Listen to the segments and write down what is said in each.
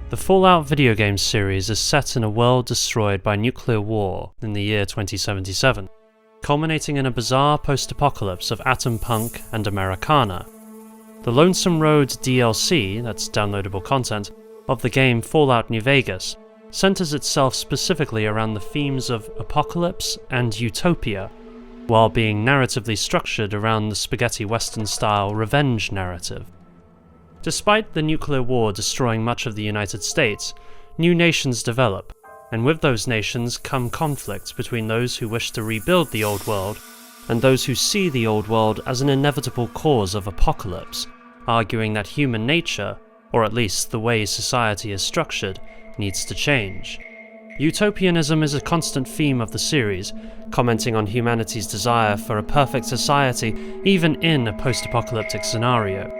The Fallout video game series is set in a world destroyed by nuclear war in the year 2077, culminating in a bizarre post-apocalypse of atom punk and Americana. The Lonesome Road DLC, that's downloadable content, of the game Fallout New Vegas centers itself specifically around the themes of apocalypse and utopia, while being narratively structured around the spaghetti western-style revenge narrative. Despite the nuclear war destroying much of the United States, new nations develop, and with those nations come conflicts between those who wish to rebuild the old world and those who see the old world as an inevitable cause of apocalypse, arguing that human nature, or at least the way society is structured, needs to change. Utopianism is a constant theme of the series, commenting on humanity's desire for a perfect society even in a post-apocalyptic scenario.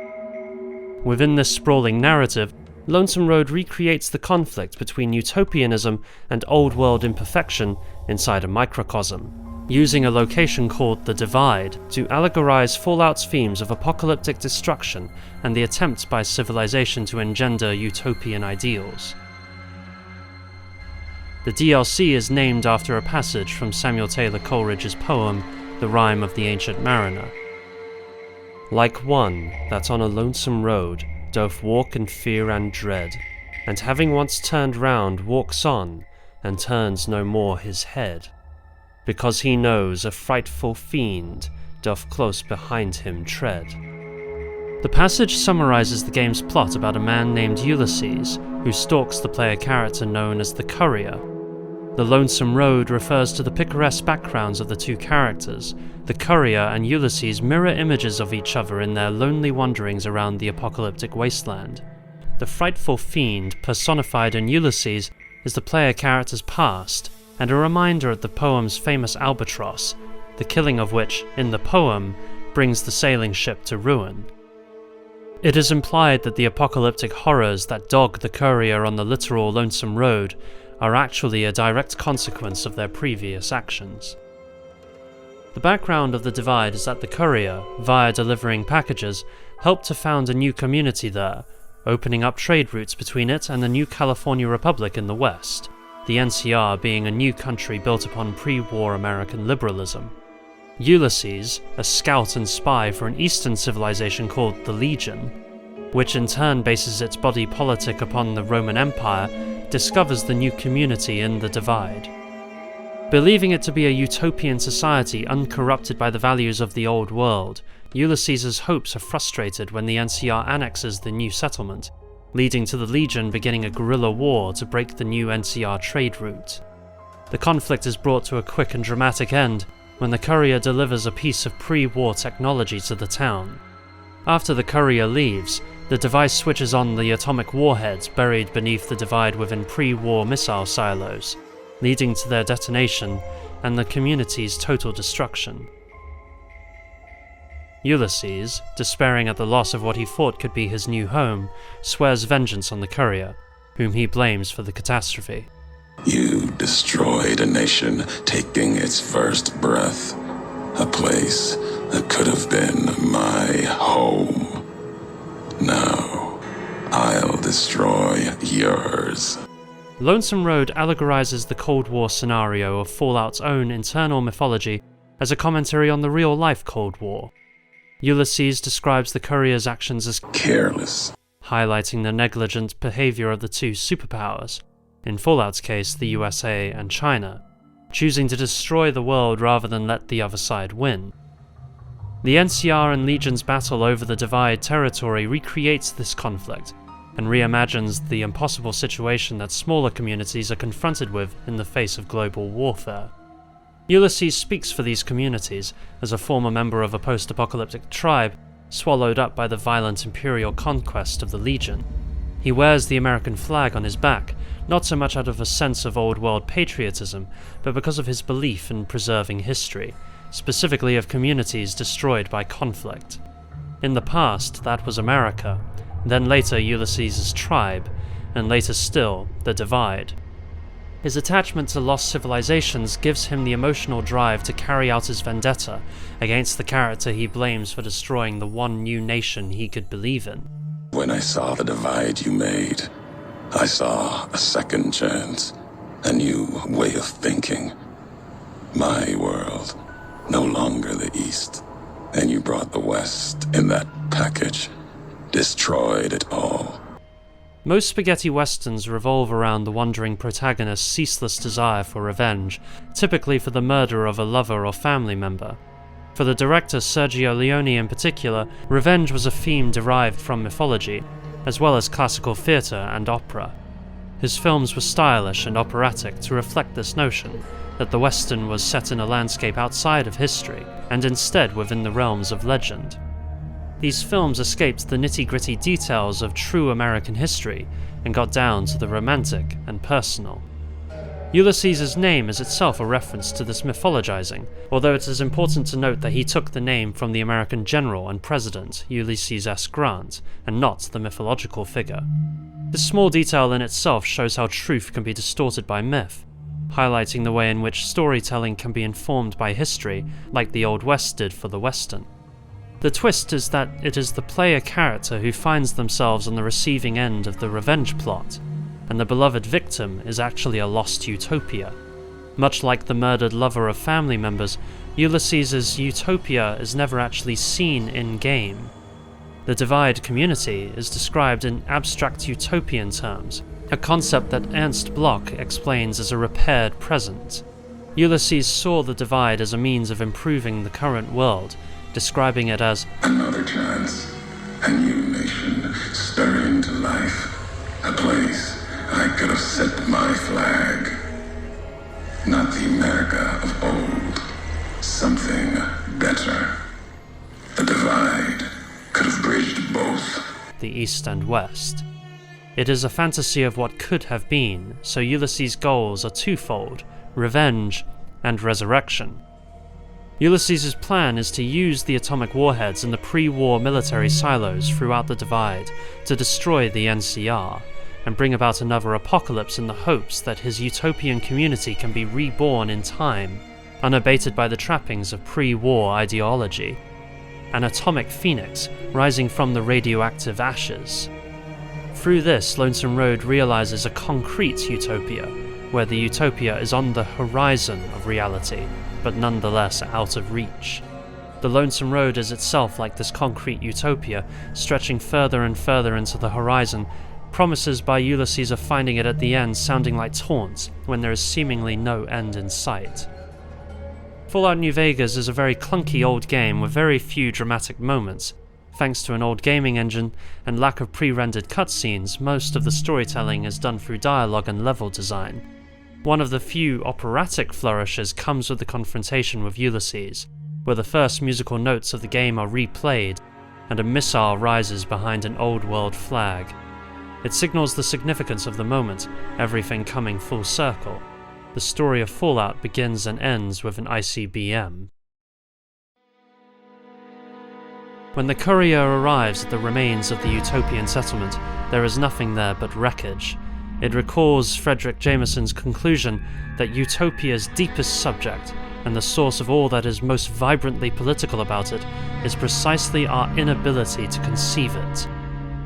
Within this sprawling narrative, Lonesome Road recreates the conflict between utopianism and old-world imperfection inside a microcosm, using a location called The Divide to allegorize Fallout's themes of apocalyptic destruction and the attempts by civilization to engender utopian ideals. The DLC is named after a passage from Samuel Taylor Coleridge's poem, The Rime of the Ancient Mariner. Like one that on a lonesome road doth walk in fear and dread, and having once turned round walks on, and turns no more his head, because he knows a frightful fiend doth close behind him tread. The passage summarizes the game's plot about a man named Ulysses, who stalks the player character known as the Courier. The Lonesome Road refers to the picaresque backgrounds of the two characters. The Courier and Ulysses mirror images of each other in their lonely wanderings around the apocalyptic wasteland. The frightful fiend personified in Ulysses is the player character's past, and a reminder of the poem's famous albatross, the killing of which, in the poem, brings the sailing ship to ruin. It is implied that the apocalyptic horrors that dog the Courier on the literal Lonesome Road are actually a direct consequence of their previous actions. The background of The Divide is that the Courier, via delivering packages, helped to found a new community there, opening up trade routes between it and the new California Republic in the West, the NCR being a new country built upon pre-war American liberalism. Ulysses, a scout and spy for an Eastern civilization called the Legion, which in turn bases its body politic upon the Roman Empire, discovers the new community in The Divide. Believing it to be a utopian society uncorrupted by the values of the old world, Ulysses' hopes are frustrated when the NCR annexes the new settlement, leading to the Legion beginning a guerrilla war to break the new NCR trade route. The conflict is brought to a quick and dramatic end when the Courier delivers a piece of pre-war technology to the town. After the Courier leaves, the device switches on the atomic warheads buried beneath the Divide within pre-war missile silos, leading to their detonation and the community's total destruction. Ulysses, despairing at the loss of what he thought could be his new home, swears vengeance on the Courier, whom he blames for the catastrophe. You destroyed a nation taking its first breath, a place that could have been my home. Now, I'll destroy yours. Lonesome Road allegorizes the Cold War scenario of Fallout's own internal mythology as a commentary on the real-life Cold War. Ulysses describes the Courier's actions as careless, highlighting the negligent behavior of the two superpowers, in Fallout's case the USA and China, choosing to destroy the world rather than let the other side win. The NCR and Legion's battle over the Divide territory recreates this conflict, and reimagines the impossible situation that smaller communities are confronted with in the face of global warfare. Ulysses speaks for these communities as a former member of a post-apocalyptic tribe swallowed up by the violent imperial conquest of the Legion. He wears the American flag on his back, not so much out of a sense of old-world patriotism, but because of his belief in preserving history, specifically of communities destroyed by conflict. In the past, that was America, then later Ulysses' tribe, and later still, the Divide. His attachment to lost civilizations gives him the emotional drive to carry out his vendetta against the character he blames for destroying the one new nation he could believe in. When I saw the divide you made, I saw a second chance, a new way of thinking. My world, no longer the East. And you brought the West in that package, destroyed it all. Most spaghetti westerns revolve around the wandering protagonist's ceaseless desire for revenge, typically for the murder of a lover or family member. For the director Sergio Leone in particular, revenge was a theme derived from mythology, as well as classical theatre and opera. His films were stylish and operatic to reflect this notion, that the Western was set in a landscape outside of history, and instead within the realms of legend. These films escaped the nitty-gritty details of true American history and got down to the romantic and personal. Ulysses' name is itself a reference to this mythologizing, although it is important to note that he took the name from the American general and president Ulysses S. Grant, and not the mythological figure. This small detail in itself shows how truth can be distorted by myth, highlighting the way in which storytelling can be informed by history, like the Old West did for the Western. The twist is that it is the player character who finds themselves on the receiving end of the revenge plot, and the beloved victim is actually a lost utopia. Much like the murdered lover of family members, Ulysses' utopia is never actually seen in-game. The Divide community is described in abstract utopian terms, a concept that Ernst Bloch explains as a repaired present. Ulysses saw the Divide as a means of improving the current world, describing it as another chance, a new nation stirring to life, a place I could have set my flag. Not the America of old, something better. The Divide could have bridged both. The East and West. It is a fantasy of what could have been, so Ulysses' goals are twofold: revenge and resurrection. Ulysses' plan is to use the atomic warheads in the pre-war military silos throughout the Divide to destroy the NCR, and bring about another apocalypse in the hopes that his utopian community can be reborn in time, unabated by the trappings of pre-war ideology. An atomic phoenix rising from the radioactive ashes. Through this, Lonesome Road realizes a concrete utopia, where the utopia is on the horizon of reality, but nonetheless out of reach. The Lonesome Road is itself like this concrete utopia, stretching further and further into the horizon, promises by Ulysses of finding it at the end sounding like taunts when there is seemingly no end in sight. Fallout New Vegas is a very clunky old game with very few dramatic moments. Thanks to an old gaming engine and lack of pre-rendered cutscenes, most of the storytelling is done through dialogue and level design. One of the few operatic flourishes comes with the confrontation with Ulysses, where the first musical notes of the game are replayed, and a missile rises behind an old world flag. It signals the significance of the moment, everything coming full circle. The story of Fallout begins and ends with an ICBM. When the courier arrives at the remains of the utopian settlement, there is nothing there but wreckage. It recalls Frederick Jameson's conclusion that Utopia's deepest subject, and the source of all that is most vibrantly political about it, is precisely our inability to conceive it.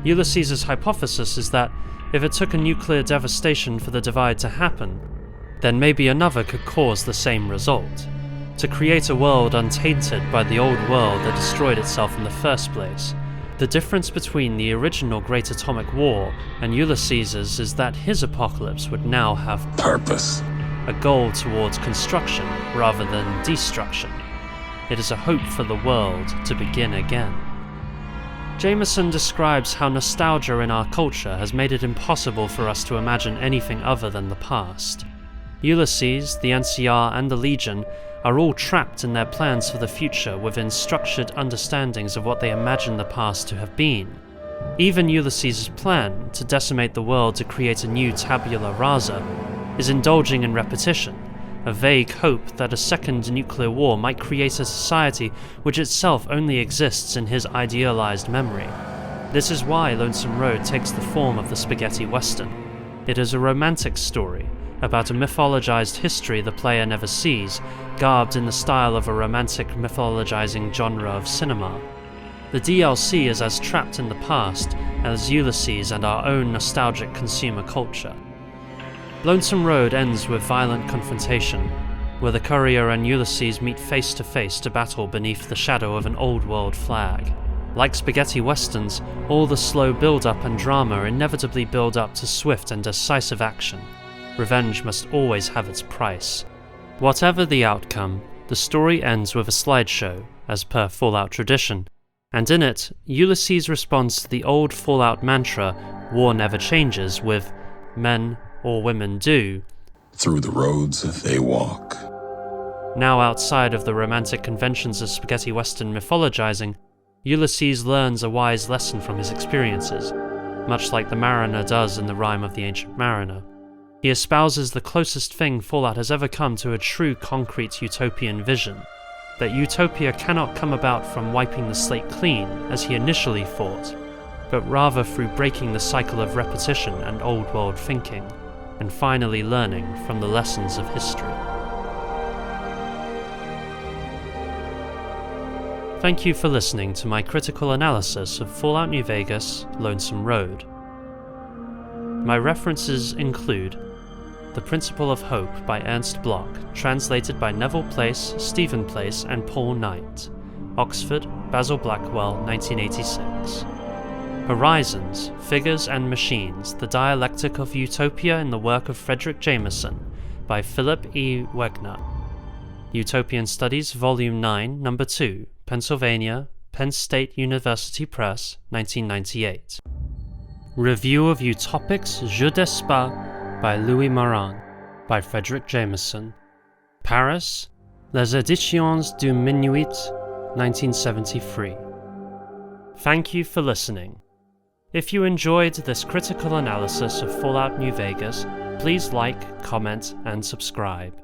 Ulysses' hypothesis is that if it took a nuclear devastation for the Divide to happen, then maybe another could cause the same result. To create a world untainted by the old world that destroyed itself in the first place. The difference between the original Great Atomic War and Ulysses's is that his apocalypse would now have Purpose. A goal towards construction rather than destruction. It is a hope for the world to begin again. Jameson describes how nostalgia in our culture has made it impossible for us to imagine anything other than the past. Ulysses, the NCR, and the Legion are all trapped in their plans for the future within structured understandings of what they imagine the past to have been. Even Ulysses' plan to decimate the world to create a new tabula rasa is indulging in repetition, a vague hope that a second nuclear war might create a society which itself only exists in his idealized memory. This is why Lonesome Road takes the form of the spaghetti western. It is a romantic story about a mythologized history the player never sees, garbed in the style of a romantic mythologizing genre of cinema. The DLC is as trapped in the past as Ulysses and our own nostalgic consumer culture. Lonesome Road ends with violent confrontation, where the courier and Ulysses meet face to face to battle beneath the shadow of an old world flag. Like spaghetti westerns, all the slow build-up and drama inevitably build up to swift and decisive action. Revenge must always have its price. Whatever the outcome, the story ends with a slideshow, as per Fallout tradition, and in it, Ulysses responds to the old Fallout mantra, "War never changes," with "Men or women do," through the roads they walk. Now outside of the romantic conventions of spaghetti western mythologizing, Ulysses learns a wise lesson from his experiences, much like the mariner does in the Rime of the Ancient Mariner. He espouses the closest thing Fallout has ever come to a true concrete utopian vision, that Utopia cannot come about from wiping the slate clean, as he initially thought, but rather through breaking the cycle of repetition and old-world thinking, and finally learning from the lessons of history. Thank you for listening to my critical analysis of Fallout New Vegas, Lonesome Road. My references include The Principle of Hope by Ernst Bloch, translated by Neville Place, Stephen Place, and Paul Knight. Oxford, Basil Blackwell, 1986. Horizons, Figures and Machines, The Dialectic of Utopia in the Work of Frederick Jameson, by Philip E. Wegner. Utopian Studies, Volume 9, No. 2, Pennsylvania, Penn State University Press, 1998. Review of Utopics Jeu d'Espace by Louis Marin, by Frederick Jameson. Paris, Les Éditions du Minuit, 1973. Thank you for listening. If you enjoyed this critical analysis of Fallout New Vegas, please like, comment, and subscribe.